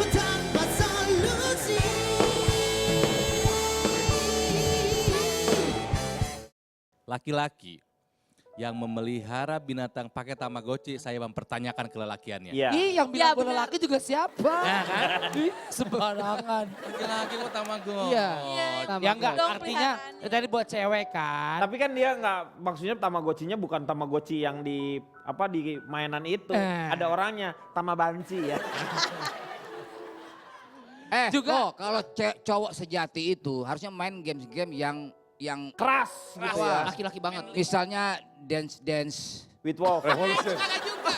tanpa solusi. Laki-laki yang memelihara binatang pakai Tamagotchi, saya mempertanyakan kelelakiannya. Iya. Ih, yang bilang Iya, gue bener. laki juga siapa? Nah kan? Ih, sembarangan. Laki-laki kok Tamagotchi? Iya. Iya, Ya enggak, dong artinya peliharaannya. tadi buat cewek kan. Tapi kan dia nggak, maksudnya Tamagotchinya bukan Tamagotchi yang di apa di mainan itu. Ada orangnya, Tamabansi ya. Juga- kalau cowok sejati itu harusnya main game-game yang Keras gitu wah, ya. laki-laki banget. Misalnya dance. With Wolf. Itu kagak juga.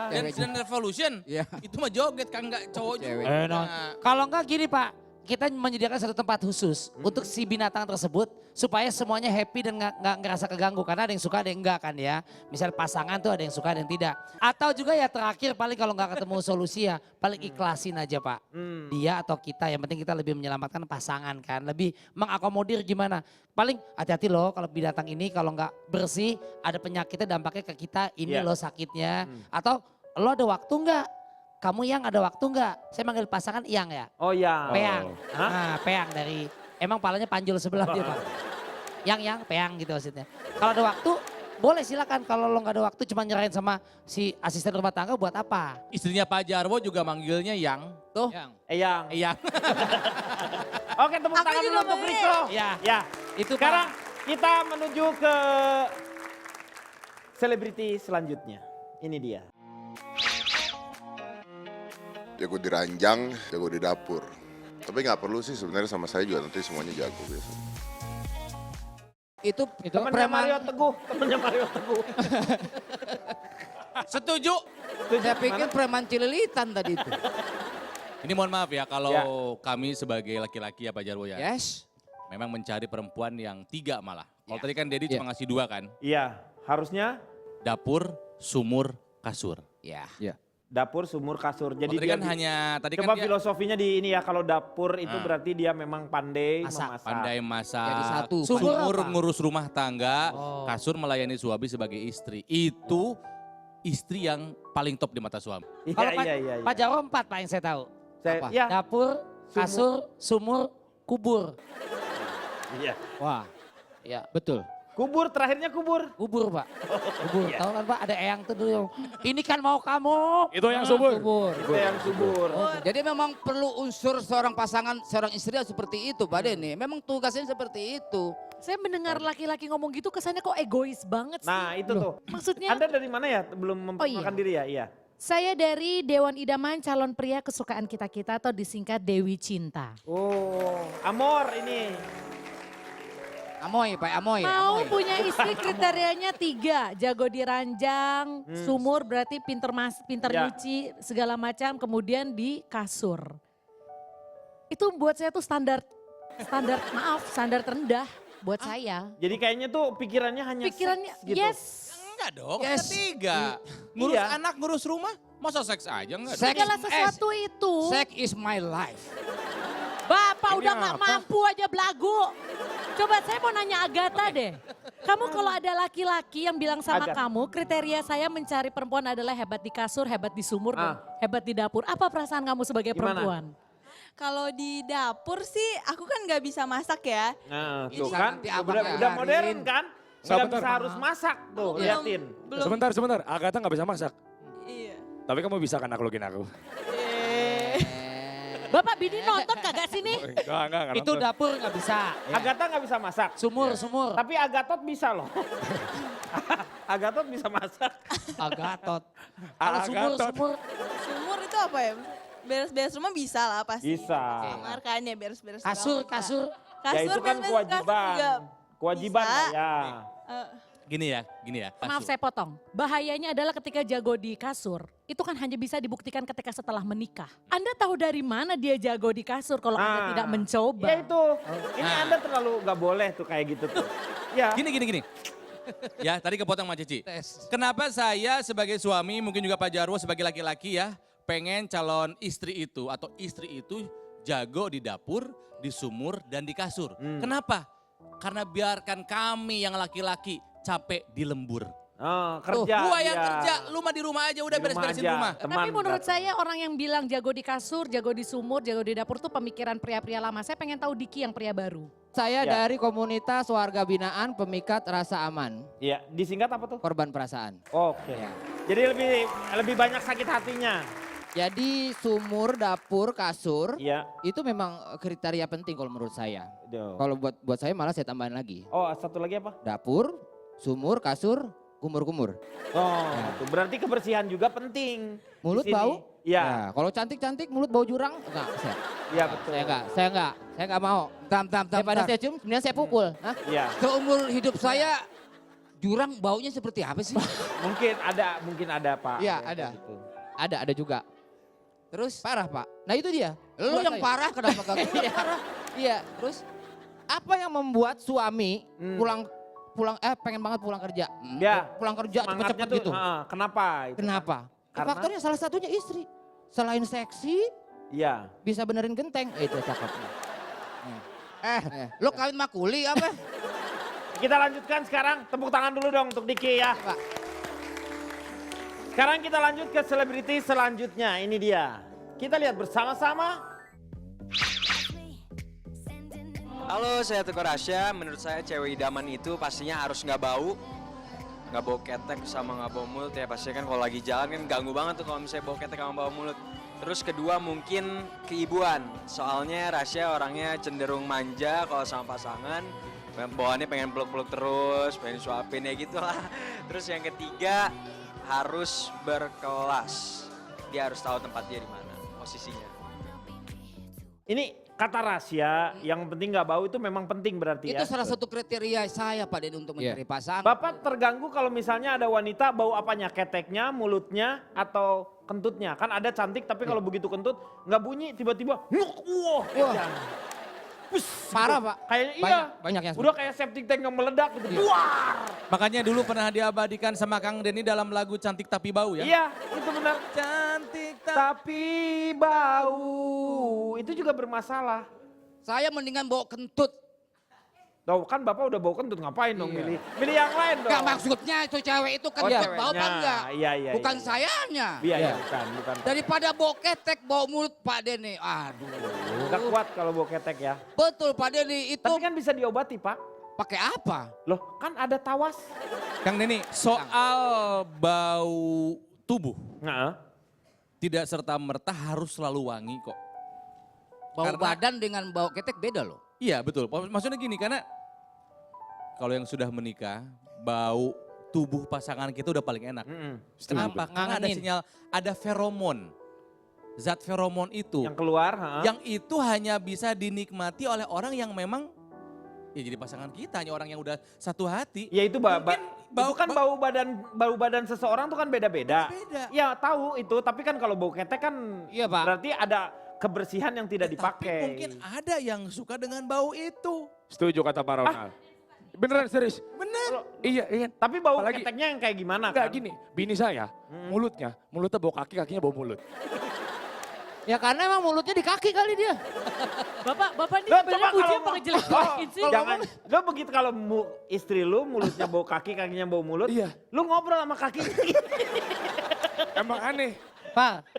Dance dan Revolution, Iya. itu mah joget kan nggak cowok Cewek. juga. No. Kalau enggak gini Pak, kita menyediakan satu tempat khusus untuk si binatang tersebut supaya semuanya happy dan nggak ngerasa keganggu. Karena ada yang suka, ada yang enggak kan ya. Misal pasangan tuh ada yang suka, ada yang tidak. Atau juga ya terakhir paling kalau nggak ketemu solusi ya paling ikhlasin aja Pak. Dia atau kita, yang penting kita lebih menyelamatkan pasangan kan. Lebih mengakomodir gimana. Paling hati-hati loh kalau binatang ini kalau nggak bersih ada penyakitnya dampaknya ke kita. Ini Iya. loh sakitnya. Atau lo ada waktu nggak? Kamu yang ada waktu nggak? Saya manggil pasangan Iyang ya. Oh ya. Peang. Hah? Nah, peang dari emang palanya panjul sebelah dia, Pak. Yang peang gitu maksudnya. Kalau ada waktu boleh silakan, kalau lo nggak ada waktu cuma nyerahin sama si asisten rumah tangga buat apa? Istrinya Pak Jarwo juga manggilnya Yang. Tuh. Eyang. Yang. Oke, tepuk Aku tangan juga dulu untuk boleh. Riko. Ya. Ya. Itu Sekarang Pak. kita menuju ke selebriti selanjutnya. Ini dia. Jago di ranjang, jago di dapur. Tapi nggak perlu sih sebenarnya, sama saya juga nanti semuanya jago biasanya. Itu Temennya Mario Teguh, temennya Mario Teguh. Setuju. saya pikir preman cililitan tadi itu. Ini mohon maaf ya kalau Ya. kami sebagai laki-laki ya Pak Jarwo ya. Yes. Memang mencari perempuan yang 3 malah. Kalau Ya. tadi kan Dedi Ya. cuma ngasih 2 kan. Iya, harusnya Dapur, sumur, kasur. Ya. dapur, sumur, kasur. Jadi Jadi dia kan hanya tadi coba kan dia filosofinya di ini ya, kalau dapur itu Ah. berarti dia memang pandai Masak. memasak. pandai masak. Jadi satu. Sumur Sumur apa? ngurus rumah tangga, Oh. kasur melayani suami sebagai istri. Itu istri yang paling top di mata suami. Iya, Kalau Pak, iya, iya. Pak Jarwo 4 Pak yang saya tahu. Saya, Apa? ya, Dapur, kasur, sumur, kubur. iya. Wah. Ya, betul. Kubur, terakhirnya kubur. Kubur Pak. Kubur. Tahu kan Pak ada eyang tuh dulu. Ini kan mau kamu. Itu yang subur. Kubur. Itu yang subur. Jadi memang perlu unsur seorang pasangan, seorang istri yang seperti itu Pak Denny. Memang tugasnya seperti itu. Saya mendengar laki-laki ngomong gitu kesannya kok egois banget sih. Nah itu tuh. Maksudnya Anda dari mana ya? Belum memperkenalkan diri ya? Iya. saya dari Dewan Idaman calon pria kesukaan kita-kita atau disingkat Dewi Cinta. Oh, Amor ini. Amoy, Pak Amoy. Mau Amoy. punya istri kriterianya 3, jago di ranjang, sumur berarti pinter Ya. nyuci segala macam, kemudian di kasur. Itu buat saya tuh standar standar rendah buat saya. Jadi kayaknya tuh pikirannya hanya Pikirannya seks gitu. yes. Enggak dong, Yes. ketiga. Ngurus Iya. anak, ngurus rumah, masa seks aja enggak? Seks. Segala sesuatu itu. Sex is my life. Bapak Ini udah nggak apa? mampu aja belagu. Coba saya mau nanya Agatha deh. Kamu kalau ada laki-laki yang bilang sama Agatha. kamu, kriteria saya mencari perempuan adalah hebat di kasur, hebat di sumur, dan hebat di dapur. Apa perasaan kamu sebagai Gimana? perempuan? Kalau di dapur sih aku kan nggak bisa masak ya. Nah, Bisa tuh kan. nanti abang Udah ajarin. modern kan? Nggak Sebentar. bisa harus masak tuh, Belum. liatin. Belum. Sebentar. Agatha nggak bisa masak. Iya. Tapi kamu bisa kan naklukin aku. Bapak bini nonton kagak sini? Enggak. Itu dapur nggak bisa. Agatha nggak bisa masak. Sumur. Tapi Agatot bisa loh. Agatot bisa masak. Agatot. Kalau sumur. Sumur itu apa ya? Beres-beres rumah bisa lah pasti. Bisa. Kamar kan ya beres-beres Kasur. rumah bisa. Kasur Ya itu kan beres-beres kasur kewajiban. juga Kewajiban bisa. lah ya. Gini ya. Maaf saya potong. Bahayanya adalah ketika jago di kasur, itu kan hanya bisa dibuktikan ketika setelah menikah. Anda tahu dari mana dia jago di kasur kalau Anda tidak mencoba? Ya itu. Ini Anda terlalu nggak boleh tuh kayak gitu tuh. Ya. Gini. Ya tadi kepotong Mbak Cici. Kenapa saya sebagai suami, mungkin juga Pak Jarwo sebagai laki-laki ya, pengen calon istri itu atau istri itu jago di dapur, di sumur, dan di kasur. Kenapa? Karena biarkan kami yang laki-laki capek di lembur. Oh, kerja. Gua yang iya. kerja, lu mah di rumah aja udah Di rumah beres-beresin aja. rumah. Teman Tapi menurut datang. saya orang yang bilang jago di kasur, jago di sumur, jago di dapur tuh pemikiran pria-pria lama. Saya pengen tahu Diki yang pria baru. Saya Ya. dari komunitas warga binaan pemikat rasa aman, Iya, disingkat apa tuh? korban perasaan. Oke. Ya. Jadi lebih banyak sakit hatinya. Jadi sumur, dapur, kasur Iya. itu memang kriteria penting kalau menurut saya. Duh. Kalau buat saya malah saya tambahin lagi. Oh, satu lagi apa? Dapur, sumur, kasur, kumur-kumur. Oh, tuh. Berarti kebersihan juga penting. di Mulut sini. bau? Iya. Nah, kalau cantik-cantik mulut bau jurang? Enggak, Iya betul. saya enggak mau. Daripada saya cium, kemudian saya pukul. Hah? Iya. Seumur hidup saya jurang baunya seperti apa sih? Mungkin ada Pak. Iya, Ya, ada. gitu. Ada juga. Terus? Parah Pak. Nah itu dia. Lu Buat yang saya. parah kenapa gak gue? Iya, iya. Terus apa yang membuat suami pulang pengen banget pulang kerja? Ya. Pulang kerja Semangatnya cepet-cepet tuh, gitu. kenapa? Itu? Kenapa? Karena? Faktornya salah satunya istri. Selain seksi, Iya. bisa benerin genteng. Itu cakepnya. Lu kawin makuli apa? Kita lanjutkan sekarang. Tepuk tangan dulu dong untuk Diki ya. Pak. Sekarang kita lanjut ke selebriti selanjutnya. Ini dia. Kita lihat bersama-sama. Halo, saya Teguh Rasya. Menurut saya cewek idaman itu pastinya harus nggak bau ketek sama nggak bau mulut ya. Pastinya kan kalau lagi jalan kan ganggu banget tuh kalau misalnya bau ketek sama bau mulut. Terus kedua mungkin keibuan. Soalnya Rasya orangnya cenderung manja kalau sama pasangan. Bawaannya pengen peluk-peluk terus, pengen suapin ya gitu lah. Terus yang ketiga harus berkelas. Dia harus tahu tempat dia di mana, posisinya. Ini kata rahasia, yang penting nggak bau itu memang penting berarti ya. Itu salah satu kriteria saya Pak Den untuk mencari pasangan. Bapak terganggu kalau misalnya ada wanita bau apanya? Keteknya, mulutnya, atau kentutnya? Kan ada cantik tapi kalau begitu kentut nggak bunyi tiba-tiba wah. Parah Pak. Kayaknya iya. Banyak yang Udah kayak septic tank yang meledak gitu. Buar. Makanya dulu pernah diabadikan sama Kang Denny dalam lagu Cantik Tapi Bau ya. Iya, itu benar. Cantik Tapi bau itu juga bermasalah. Saya mendingan bawa kentut. Tuh kan Bapak udah bau kentut ngapain dong milih yang lain dong. Gak maksudnya itu cewek itu kentut ceweknya. bau apa enggak? Iya. Bukan sayanya. Iya, bukan. Daripada bau ketek, bau mulut Pak Denny. Aduh. Udah kuat kalau bau ketek ya. Betul Pak Denny itu Tapi kan bisa diobati Pak. pakai apa? Loh kan ada tawas. Kang Denny, soal bau tubuh Nah, tidak serta-merta harus selalu wangi kok. Bau Karena- badan dengan bau ketek beda loh. Iya betul, maksudnya gini karena kalau yang sudah menikah, bau tubuh pasangan kita udah paling enak. Kenapa? Karena ada Ngangenin. sinyal, ada feromon. Zat feromon itu, yang keluar. yang itu hanya bisa dinikmati oleh orang yang memang ya jadi pasangan kita, hanya orang yang udah satu hati. Ya itu Mungkin itu kan bau badan seseorang tuh kan beda-beda. Beda. Ya tahu itu, tapi kan kalau bau ketek kan Iya, Pak. berarti ada kebersihan yang tidak Tapi dipakai. mungkin ada yang suka dengan bau itu. Setuju kata Pak Ronald. Beneran serius. Bener. Iya. Tapi bau Apalagi- keteknya yang kayak gimana Enggak kan? gini, bini saya mulutnya bau kaki, kakinya bau mulut. Ya karena emang mulutnya di kaki kali dia. Bapak ini Lo sebenarnya puji apa ngejelek-jelekin sih? Jangan, lo begitu kalau istri lu mulutnya bau kaki, kakinya bau mulut. Iya. Lu ngobrol sama kaki. Emang aneh. Pak,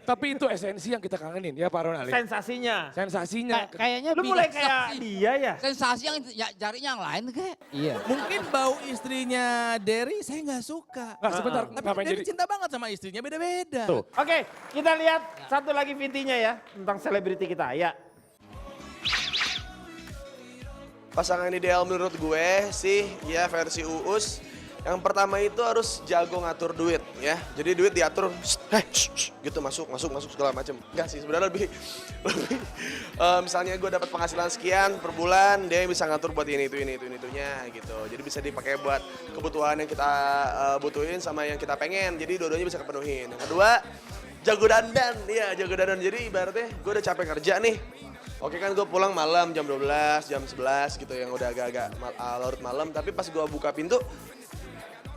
Tapi itu esensi yang kita kangenin ya Pak Ronald. Sensasinya. Sensasinya. kayaknya Lu mulai kayak dia ya. Sensasi yang jarinya yang lain kayak. Iya. Mungkin bau istrinya Derry saya nggak suka. Nggak, sebentar. Tapi Ngapain Derry jadi? cinta banget sama istrinya, beda-beda. Tuh. Oke, kita lihat satu lagi VT-nya ya tentang selebriti kita. Ya. Pasangan ideal menurut gue sih ya versi Uus. Yang pertama itu harus jago ngatur duit ya. Jadi duit diatur, gitu masuk segala macam. Enggak sih sebenarnya lebih misalnya gue dapat penghasilan sekian per bulan, dia bisa ngatur buat itunya gitu. Jadi bisa dipakai buat kebutuhan yang kita butuhin sama yang kita pengen. Jadi dua-duanya bisa kepenuhin. Yang kedua, jago dandan. Iya, jago dandan. Jadi ibaratnya gue udah capek kerja nih. Oke kan gue pulang malam jam 12, jam 11 gitu yang udah agak-agak larut malam. Tapi pas gue buka pintu,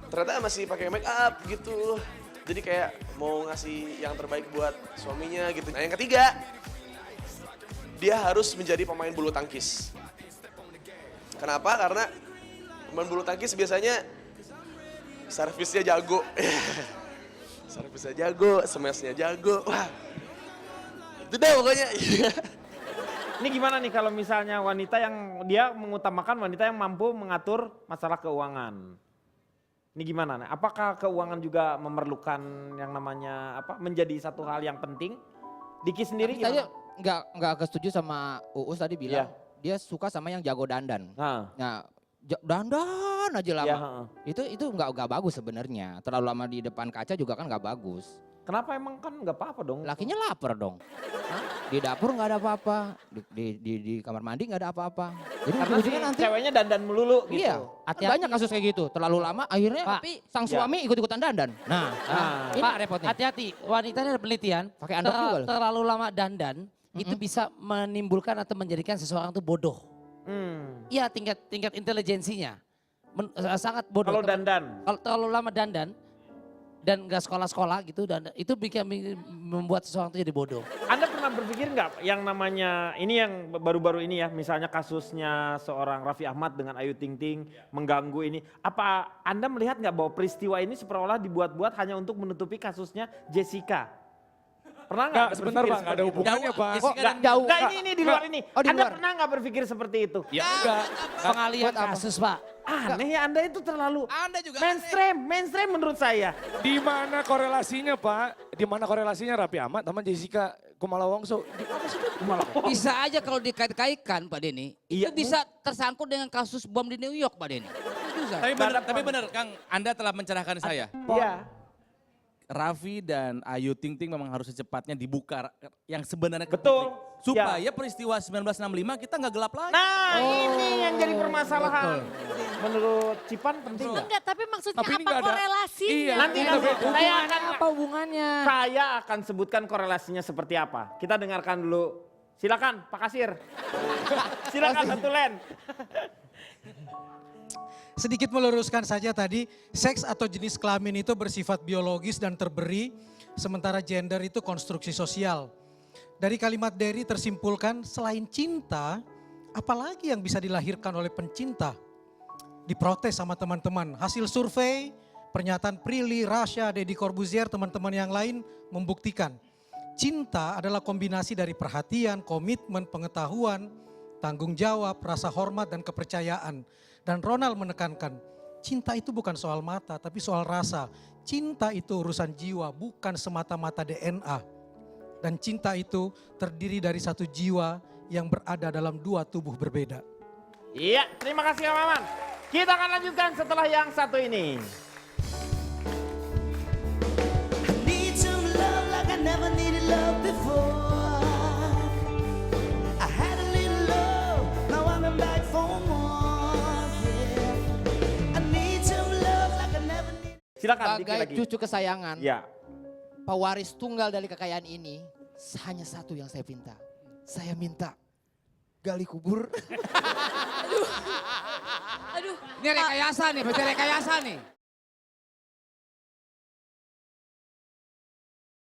ternyata masih pakai make up gitu. Jadi kayak mau ngasih yang terbaik buat suaminya gitu. Nah yang ketiga, dia harus menjadi pemain bulu tangkis. Kenapa? Karena pemain bulu tangkis biasanya servisnya jago. Servisnya jago, smashnya jago. Wah, itu deh pokoknya. Ini gimana nih kalau misalnya wanita yang dia mengutamakan wanita yang mampu mengatur masalah keuangan? Ini gimana? Apakah keuangan juga memerlukan yang namanya apa? Menjadi satu hal yang penting? Diki sendiri Tapi saya gimana? nggak setuju sama Uus tadi bilang dia suka sama yang jago dandan. Nah, dandan aja lama. Itu nggak bagus sebenarnya. Terlalu lama di depan kaca juga kan nggak bagus. Kenapa emang kan nggak apa-apa dong? Lakinya lapar dong. Di dapur nggak ada apa-apa, di kamar mandi nggak ada apa-apa. Jadi Karena si ujung-ujungnya nanti ceweknya dandan melulu gitu. iya, banyak kasus kayak gitu. Terlalu lama akhirnya Pak, tapi sang suami ikut-ikutan dandan. Nah, ini Pak, repotnya. hati-hati. Wanita ini ada penelitian. Pakai anduk juga loh. Terlalu lama dandan itu bisa menimbulkan atau menjadikan seseorang itu bodoh. Iya, tingkat intelijensinya sangat bodoh. Kalau dandan. Kalau terlalu lama dandan dan nggak sekolah-sekolah gitu, dan itu membuat seseorang itu jadi bodoh. Anda pernah berpikir nggak yang namanya, ini yang baru-baru ini ya, misalnya kasusnya seorang Raffi Ahmad dengan Ayu Ting Ting mengganggu ini. Apa Anda melihat nggak bahwa peristiwa ini seolah-olah dibuat-buat hanya untuk menutupi kasusnya Jessica? Pernah nggak Sebentar berpikir Pak, nggak ada seperti itu? hubungannya Pak. Oh, nggak jauh. Nggak, ini di luar ini. Oh, di Anda luar. pernah nggak berpikir seperti itu? Ya enggak. Pengalian kasus, Pak. Aneh ya, Anda itu terlalu Anda juga mainstream menurut saya. Di mana korelasinya Pak? Di mana korelasinya Raffi Ahmad sama Jessica Kumala Wongso? Di mana sih itu? Bisa aja kalau dikait-kaitkan Pak Denny, Iya. itu bisa tersangkut dengan kasus bom di New York Pak Denny. Tapi benar Kang, Anda telah mencerahkan saya. Iya. Raffi dan Ayu Ting Ting memang harus secepatnya dibuka yang sebenarnya ke Betul. publik. Supaya peristiwa 1965 kita nggak gelap lagi. Nah, ini yang jadi permasalahan. Menurut Cipan penting nggak? Enggak, tapi maksudnya Tapi ini apa nggak ada. korelasinya? Iya. Nanti saya akan Apa hubungannya? Saya akan sebutkan korelasinya seperti apa. Kita dengarkan dulu. Silakan Pak Kasir. Silakan satu len. Sedikit meluruskan saja tadi, seks atau jenis kelamin itu bersifat biologis dan terberi, sementara gender itu konstruksi sosial. Dari kalimat Derry tersimpulkan selain cinta, apalagi yang bisa dilahirkan oleh pencinta? Diprotes sama teman-teman. Hasil survei, pernyataan Prilly, Rasya, Deddy Corbuzier, teman-teman yang lain membuktikan. Cinta adalah kombinasi dari perhatian, komitmen, pengetahuan, tanggung jawab, rasa hormat dan kepercayaan. Dan Ronald menekankan, cinta itu bukan soal mata tapi soal rasa. Cinta itu urusan jiwa, bukan semata-mata DNA. Dan cinta itu terdiri dari satu jiwa yang berada dalam dua tubuh berbeda. Iya, terima kasih Kang Maman. Kita akan lanjutkan setelah yang satu ini. Need some love like I never needed love before. I had a little love, now I'm back for more. Yeah. I need some love like I never needed. Silakan Diki Sebagai lagi. cucu kesayangan, Ya. pewaris tunggal dari kekayaan ini, hanya satu yang saya minta. Saya minta gali kubur. Aduh. Ini rekayasa nih, berarti rekayasa nih.